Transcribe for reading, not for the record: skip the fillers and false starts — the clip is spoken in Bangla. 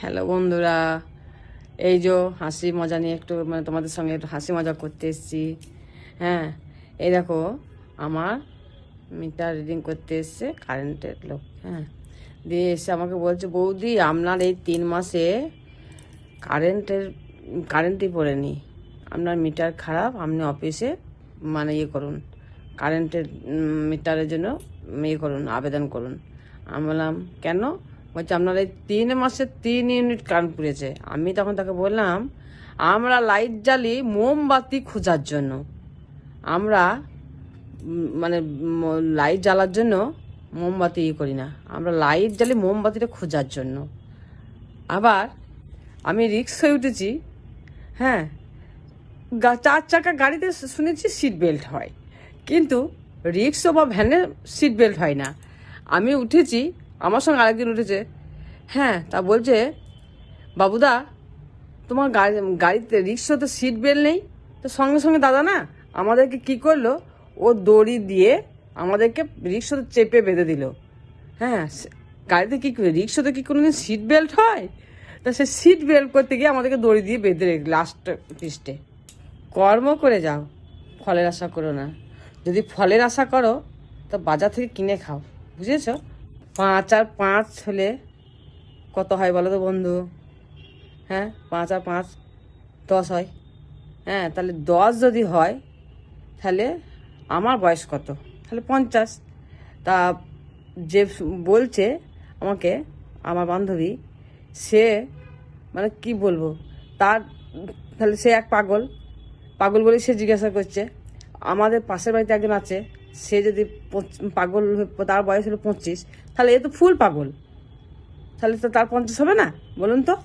হ্যালো বন্ধুরা, এই যে হাসি মজা নিয়ে একটু তোমাদের সঙ্গে একটু হাসি মজা করতে এসেছি। হ্যাঁ, এই দেখো আমার মিটার রিডিং করতে এসছে কারেন্টের লোক। হ্যাঁ, দিয়ে এসে আমাকে বলছে, বৌদি আপনার এই 3 মাসে কারেন্টই পড়েনি, আপনার মিটার খারাপ, আপনি অফিসে ইয়ে করুন, কারেন্টের মিটারের জন্য ইয়ে করুন, আবেদন করুন। আমি বললাম কেন? বলছে আপনার এই 3 মাসে 3 ইউনিট কারেন্ট পুড়েছে। আমি তখন তাকে বললাম, আমরা লাইট জ্বালি মোমবাতি খোঁজার জন্য, আমরা লাইট জ্বালার জন্য মোমবাতি ইয়ে করি না, আমরা লাইট জ্বালি মোমবাতিটা খোঁজার জন্য। আবার আমি রিক্সায় উঠেছি। হ্যাঁ, 4 চাকা গাড়িতে শুনেছি সিট বেল্ট হয়, কিন্তু রিক্সা বা ভ্যানে সিট বেল্ট হয় না। আমি উঠেছি, আমার সঙ্গে আরেকদিন উঠেছে। হ্যাঁ, তা বলছে, বাবুদা তোমার গাড়িতে রিক্সাতে সিট বেল্ট নেই। তো সঙ্গে সঙ্গে দাদা না আমাদেরকে কি করলো, ও দড়ি দিয়ে আমাদেরকে রিক্সাতে চেপে বেঁধে দিল। হ্যাঁ, গাড়িতে কি করে, রিক্সাতে কি কোনোদিন সিট বেল্ট হয়? তা সে সিট বেল্ট করতে গিয়ে আমাদেরকে দড়ি দিয়ে বেঁধে রেখে লাস্ট পৃষ্ঠে। কর্ম করে যাও, ফলের আশা করো না। যদি ফলের আশা করো তো বাজার থেকে কিনে খাও, বুঝেছ? 5 আর 5 হলে কত হয় বলো তো বন্ধু? হ্যাঁ, 5 আর 5 10 হয়। হ্যাঁ, তাহলে 10 যদি হয়, তাহলে আমার বয়স কত? তাহলে 50। তা যে বলছে আমাকে, আমার বান্ধবী, সে কি বলবো তার, তাহলে সে এক পাগল। পাগল বলে সে জিজ্ঞাসা করছে। আমাদের পাশের বাড়িতে একজন আছে, সে যদি পাগল, তার বয়স হলো 25, তাহলে এ তো ফুল পাগল, তাহলে তো তার 50 হবে না? বলুন তো।